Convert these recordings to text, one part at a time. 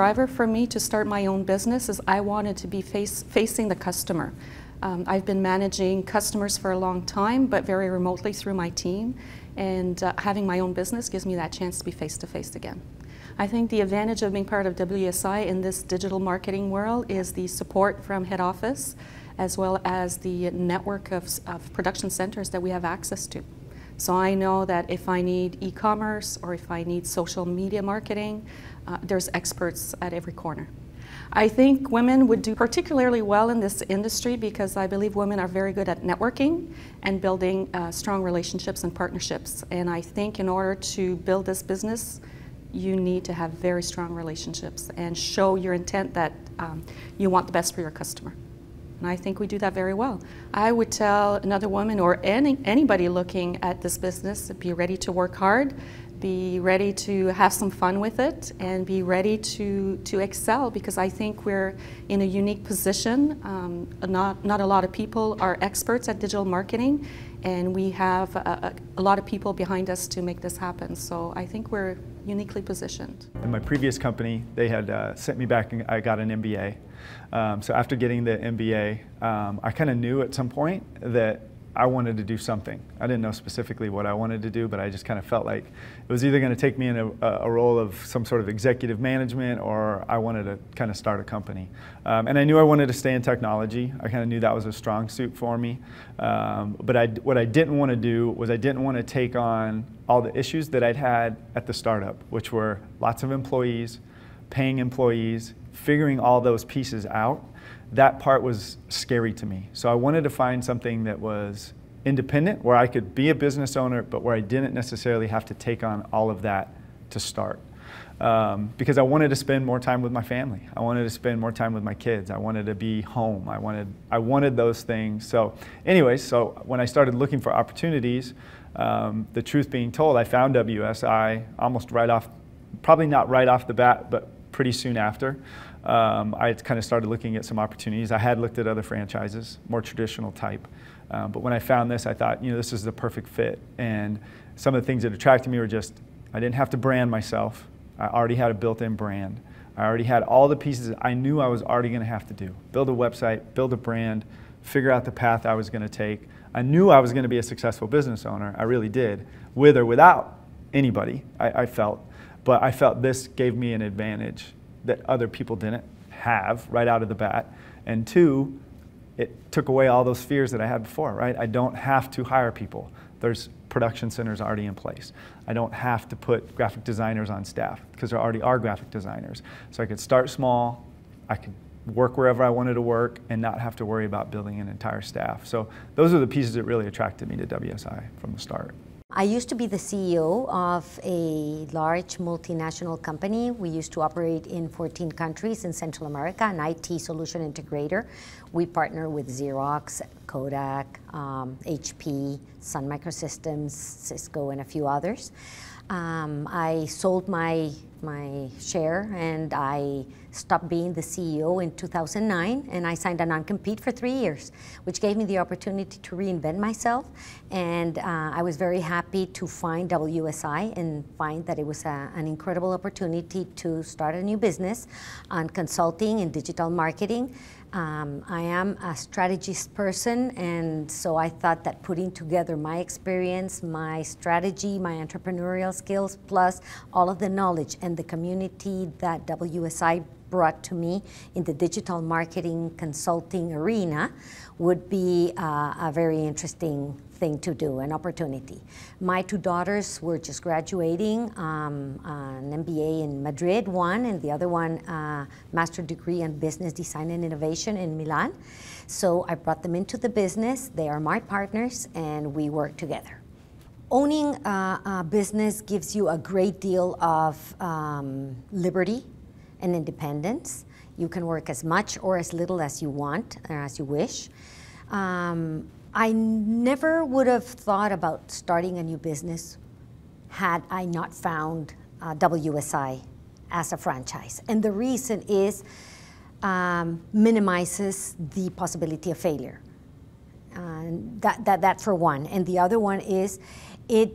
driver for me to start my own business is I wanted to be facing the customer. I've been managing customers for a long time, but very remotely through my team, and having my own business gives me that chance to be face-to-face again. I think the advantage of being part of WSI in this digital marketing world is the support from head office, as well as the network of production centers that we have access to. So I know that if I need e-commerce or if I need social media marketing, there's experts at every corner. I think women would do particularly well in this industry because I believe women are very good at networking and building strong relationships and partnerships. And I think in order to build this business, you need to have very strong relationships and show your intent that you want the best for your customer. And I think we do that very well. I would tell another woman or anybody looking at this business to be ready to work hard, be ready to have some fun with it, and be ready to excel, because I think we're in a unique position. Not a lot of people are experts at digital marketing, and we have a lot of people behind us to make this happen. So I think we're uniquely positioned. In my previous company, they had sent me back and I got an MBA. So after getting the MBA, I kind of knew at some point that I wanted to do something. I didn't know specifically what I wanted to do, but I just kind of felt like it was either going to take me in a role of some sort of executive management, or I wanted to kind of start a company. And I knew I wanted to stay in technology. I kind of knew that was a strong suit for me. But what I didn't want to do was I didn't want to take on all the issues that I'd had at the startup, which were lots of employees, paying employees, figuring all those pieces out. That part was scary to me. So I wanted to find something that was independent, where I could be a business owner, but where I didn't necessarily have to take on all of that to start. Because I wanted to spend more time with my family. I wanted to spend more time with my kids. I wanted to be home. I wanted those things. So anyways, so when I started looking for opportunities, the truth being told, I found WSI almost right off, probably not right off the bat, but pretty soon after. I kind of started looking at some opportunities. I had looked at other franchises, more traditional type. But when I found this, I thought, this is the perfect fit. And some of the things that attracted me were just, I didn't have to brand myself. I already had a built-in brand. I already had all the pieces that I knew I was already going to have to do. Build a website, build a brand, figure out the path I was going to take. I knew I was going to be a successful business owner. I really did, with or without anybody, I felt. But I felt this gave me an advantage that other people didn't have right out of the bat. And two, it took away all those fears that I had before, right? I don't have to hire people. There's production centers already in place. I don't have to put graphic designers on staff because there already are graphic designers. So I could start small, I could work wherever I wanted to work and not have to worry about building an entire staff. So those are the pieces that really attracted me to WSI from the start. I used to be the CEO of a large multinational company. We used to operate in 14 countries in Central America, an IT solution integrator. We partner with Xerox, Kodak, HP, Sun Microsystems, Cisco, and a few others. I sold my share and I stopped being the CEO in 2009, and I signed a non-compete for 3 years, which gave me the opportunity to reinvent myself. And I was very happy to find WSI and find that it was an incredible opportunity to start a new business on consulting and digital marketing. I am a strategist person, and so I thought that putting together my experience, my strategy, my entrepreneurial skills, plus all of the knowledge and the community that WSI brought to me in the digital marketing consulting arena would be a very interesting thing to do, an opportunity. My two daughters were just graduating an MBA in Madrid, one, and the other one master degree in business design and innovation in Milan. So I brought them into the business. They are my partners and we work together. Owning a business gives you a great deal of liberty and independence. You can work as much or as little as you want or as you wish. I never would have thought about starting a new business had I not found WSI as a franchise. And the reason is minimizes the possibility of failure. That for one. And the other one is it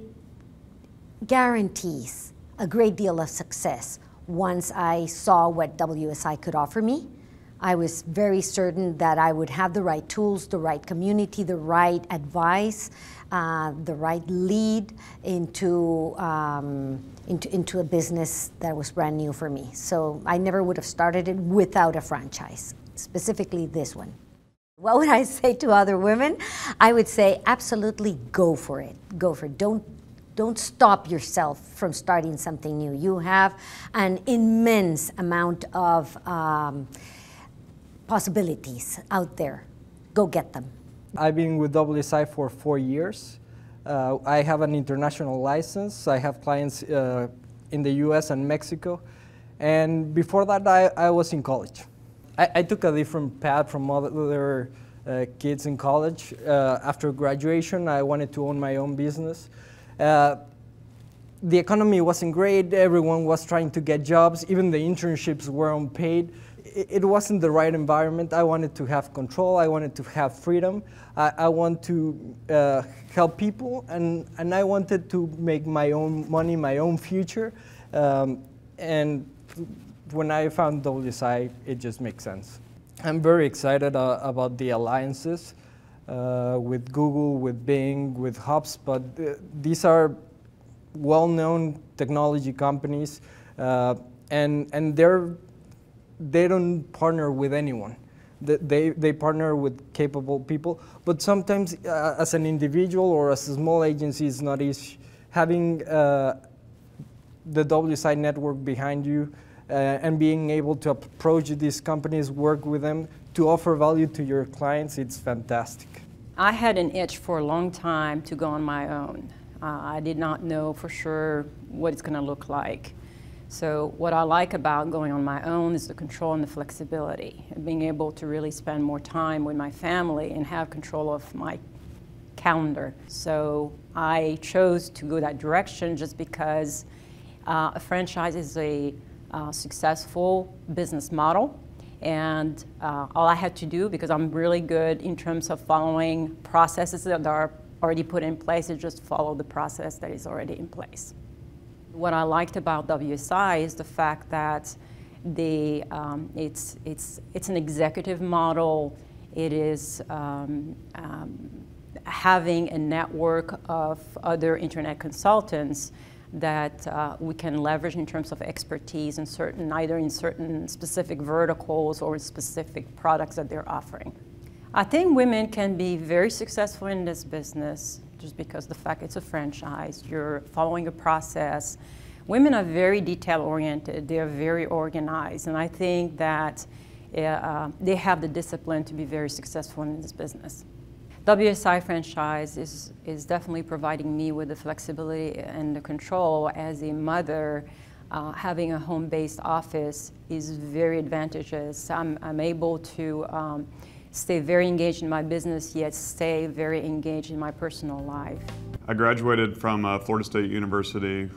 guarantees a great deal of success. once I saw what WSI could offer me. I was very certain that I would have the right tools, the right community, the right advice, the right lead into a business that was brand new for me. So I never would have started it without a franchise, specifically this one. What would I say to other women? I would say absolutely go for it. Go for it. Don't stop yourself from starting something new. You have an immense amount of possibilities out there. Go get them. I've been with WSI for 4 years. I have an international license. I have clients in the US and Mexico. And before that, I was in college. I took a different path from other kids in college. After graduation, I wanted to own my own business. The economy wasn't great. Everyone was trying to get jobs. Even the internships were unpaid. It wasn't the right environment. I wanted to have control. I wanted to have freedom. I want to help people, and I wanted to make my own money, my own future. And when I found WSI, it just makes sense. I'm very excited about the alliances with Google, with Bing, with HubSpot. These are well-known technology companies, and they don't partner with anyone. They partner with capable people, but sometimes as an individual or as a small agency, it's not easy. Having the WSI network behind you and being able to approach these companies, work with them, to offer value to your clients, it's fantastic. I had an itch for a long time to go on my own. I did not know for sure what it's going to look like. So what I like about going on my own is the control and the flexibility, and being able to really spend more time with my family and have control of my calendar. So I chose to go that direction just because a franchise is a successful business model, and all I had to do, because I'm really good in terms of following processes that are already put in place, is just follow the process that is already in place. What I liked about WSI is the fact that it's an executive model. It is having a network of other internet consultants that we can leverage in terms of expertise in either in certain specific verticals or specific products that they're offering. I think women can be very successful in this business just because the fact it's a franchise, you're following a process. Women are very detail-oriented, they're very organized, and I think that they have the discipline to be very successful in this business. WSI franchise is definitely providing me with the flexibility and the control. As a mother, having a home-based office is very advantageous. I'm able to stay very engaged in my business, yet stay very engaged in my personal life. I graduated from Florida State University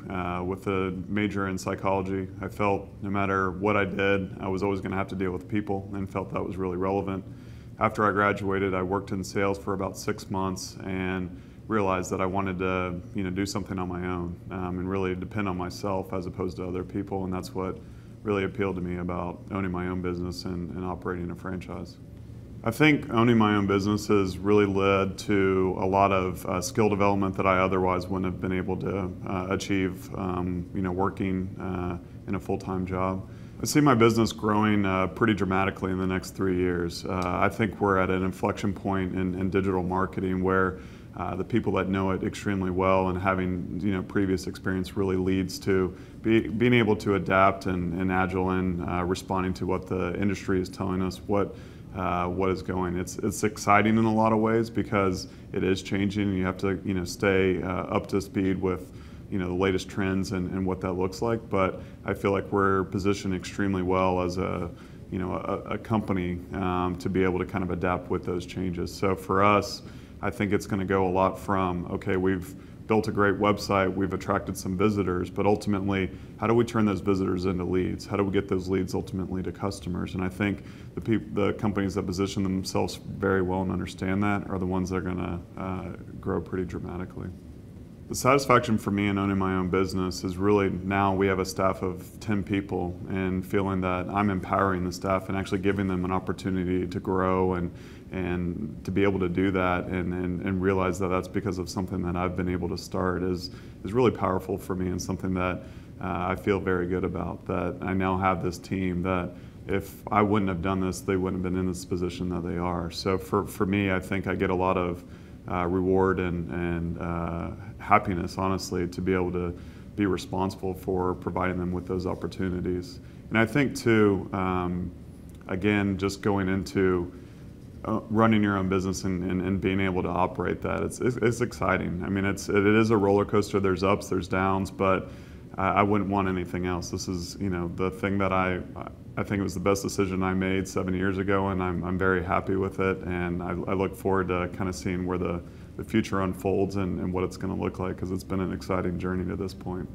with a major in psychology. I felt no matter what I did, I was always going to have to deal with people, and felt that was really relevant. After I graduated, I worked in sales for about 6 months and realized that I wanted to do something on my own and really depend on myself as opposed to other people, and that's what really appealed to me about owning my own business and operating a franchise. I think owning my own business has really led to a lot of skill development that I otherwise wouldn't have been able to achieve working in a full-time job. I see my business growing pretty dramatically in the next 3 years. I think we're at an inflection point in digital marketing where the people that know it extremely well and having previous experience really leads to being able to adapt and agile and responding to what the industry is telling us, what is going. It's exciting in a lot of ways because it is changing, and you have to stay up to speed with the latest trends and what that looks like. But I feel like we're positioned extremely well as a company to be able to kind of adapt with those changes. So for us, I think it's going to go a lot from, okay, we've built a great website, we've attracted some visitors, but ultimately, how do we turn those visitors into leads? How do we get those leads ultimately to customers? And I think the companies that position themselves very well and understand that are the ones that are going to grow pretty dramatically. The satisfaction for me in owning my own business is really now we have a staff of 10 people, and feeling that I'm empowering the staff and actually giving them an opportunity to grow and to be able to do that and realize that that's because of something that I've been able to start is really powerful for me, and something that I feel very good about, that I now have this team that if I wouldn't have done this, they wouldn't have been in this position that they are. So for me, I think I get a lot of reward and happiness, honestly, to be able to be responsible for providing them with those opportunities. And I think too, again, just going into running your own business and being able to operate that, it's exciting. I mean, it is a roller coaster. There's ups, there's downs, but I wouldn't want anything else. This is, the thing that I think it was the best decision I made 7 years ago, and I'm very happy with it. And I look forward to kind of seeing where the future unfolds and what it's going to look like, because it's been an exciting journey to this point.